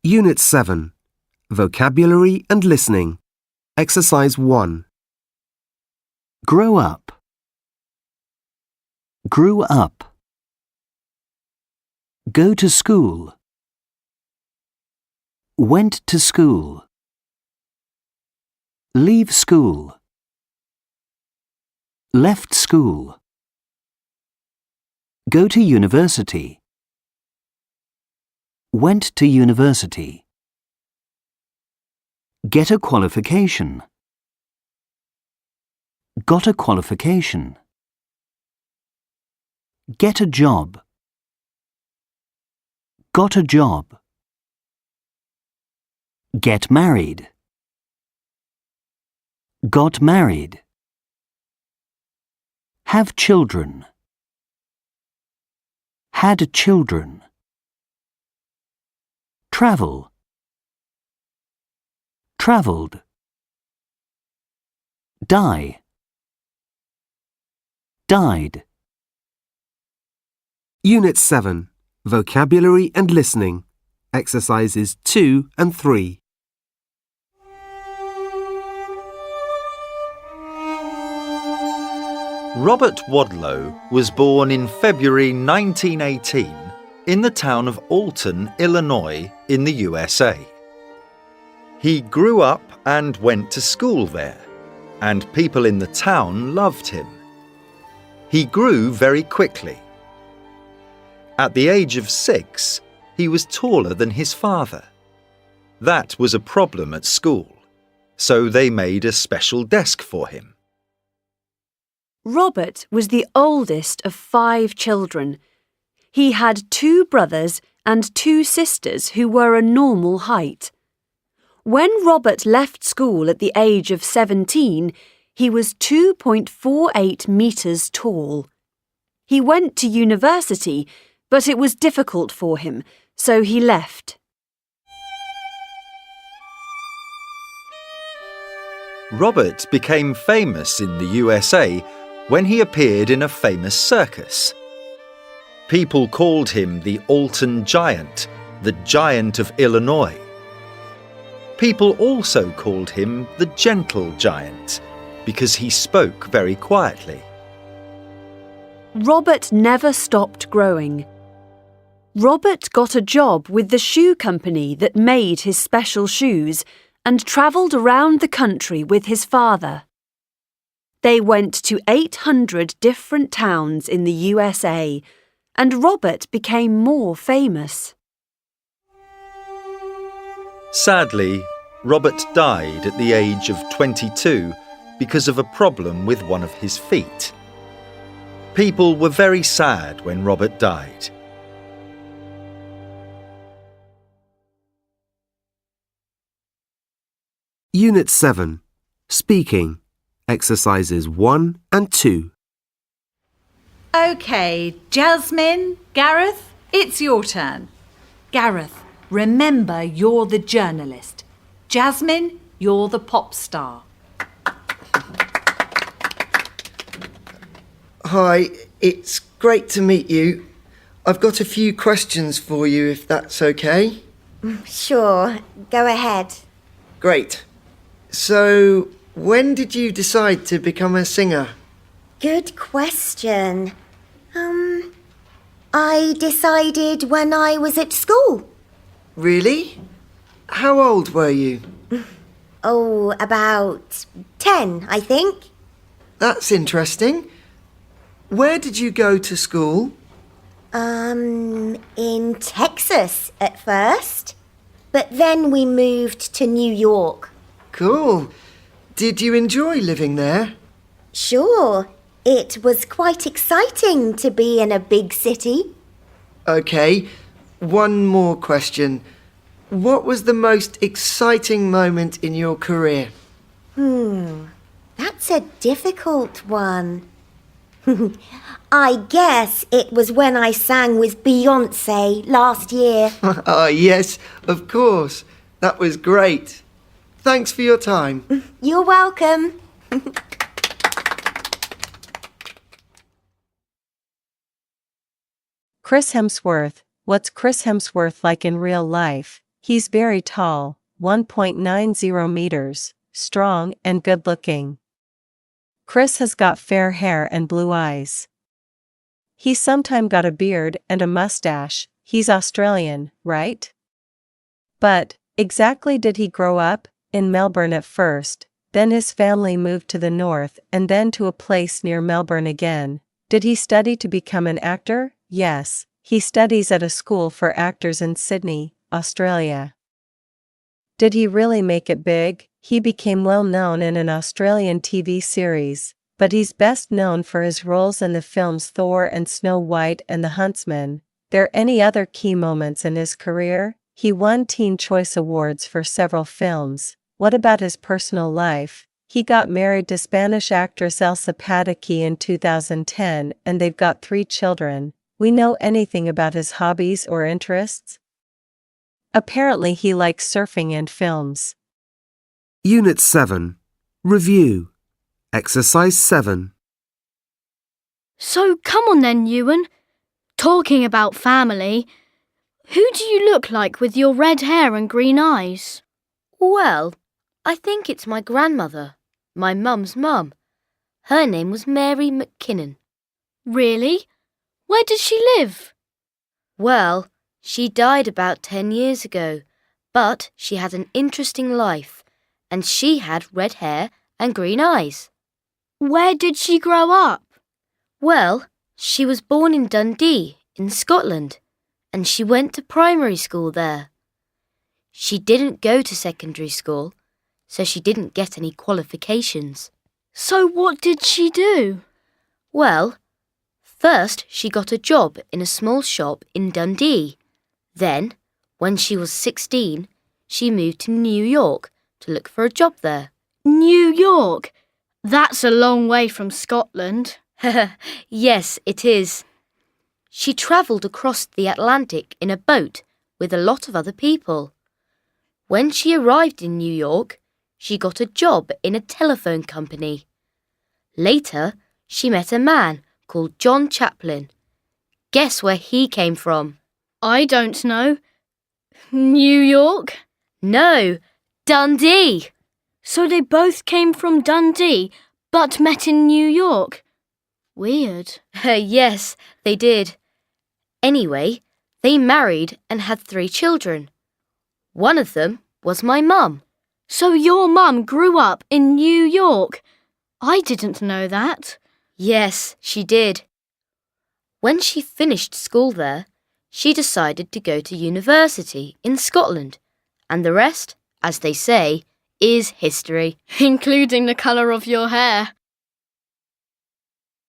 Unit 7. Vocabulary and Listening. Exercise 1. Grow up. Grew up. Go to school. Went to school. Leave school. Left school. Go to university. Went to university. Get a qualification. Got a qualification. Get a job. Got a job. Get married. Got married. Have children. Had children. Travel. Travelled. Die. Died. Unit 7. Vocabulary and Listening. Exercises 2 and 3. Robert Wadlow was born in February 1918 in the town of Alton, Illinois, in the USA. He grew up and went to school there, and people in the town loved him. He grew very quickly. At the age of 6, he was taller than his father. That was a problem at school, so they made a special desk for him. Robert was the oldest of 5 children. He had 2 brothers and 2 sisters who were a normal height. When Robert left school at the age of 17, he was 2.48 metres tall. He went to university, but it was difficult for him, so he left. Robert became famous in the USA when he appeared in a famous circus. People called him the Alton Giant, the Giant of Illinois. People also called him the Gentle Giant because he spoke very quietly. Robert never stopped growing. Robert got a job with the shoe company that made his special shoes and travelled around the country with his father. They went to 800 different towns in the USA, and Robert became more famous. Sadly, Robert died at the age of 22 because of a problem with one of his feet. People were very sad when Robert died. Unit 7. Speaking. Exercises 1 and 2. OK, Jasmine, Gareth, it's your turn. Gareth, remember you're the journalist. Jasmine, you're the pop star. Hi, it's great to meet you. I've got a few questions for you, if that's okay. Sure, go ahead. Great. So, when did you decide to become a singer? Good question. I decided when I was at school. Really? How old were you? Oh, about 10, I think. That's interesting. Where did you go to school? In Texas at first. But then we moved to New York. Cool. Did you enjoy living there? Sure. It was quite exciting to be in a big city. Okay, one more question. What was the most exciting moment in your career? That's a difficult one. I guess it was when I sang with Beyoncé last year. Yes, of course. That was great. Thanks for your time. You're welcome. Chris Hemsworth. What's Chris Hemsworth like in real life? He's very tall, 1.90 meters, strong and good-looking. Chris has got fair hair and blue eyes. He's sometime got a beard and a mustache. He's Australian, right? But, exactly did he grow up? In Melbourne at first, then his family moved to the north and then to a place near Melbourne again. Did he study to become an actor? Yes, he studies at a school for actors in Sydney, Australia. Did he really make it big? He became well known in an Australian TV series, but he's best known for his roles in the films Thor and Snow White and The Huntsman. There any other key moments in his career? He won Teen Choice Awards for several films. What about his personal life? He got married to Spanish actress Elsa Pataky in 2010 and they've got 3 children. We know anything about his hobbies or interests? Apparently he likes surfing and films. Unit 7. Review. Exercise 7. So come on then, Ewan. Talking about family, who do you look like with your red hair and green eyes? Well, I think it's my grandmother, my mum's mum. Her name was Mary McKinnon. Really? Where did she live? Well, she died about 10 years ago, but she had an interesting life, and she had red hair and green eyes. Where did she grow up? Well, she was born in Dundee, in Scotland, and she went to primary school there. She didn't go to secondary school, so she didn't get any qualifications. So what did she do? Well, first she got a job in a small shop in Dundee. Then, when she was 16, she moved to New York to look for a job there. New York? That's a long way from Scotland. Yes, it is. She travelled across the Atlantic in a boat with a lot of other people. When she arrived in New York, she got a job in a telephone company. Later, she met a man called John Chaplin. Guess where he came from? I don't know. New York? No, Dundee. So they both came from Dundee, but met in New York. Weird. Yes, they did. Anyway, they married and had 3 children. One of them was my mum. So your mum grew up in New York? I didn't know that. Yes, she did. When she finished school there, she decided to go to university in Scotland, and the rest, as they say, is history. Including the colour of your hair.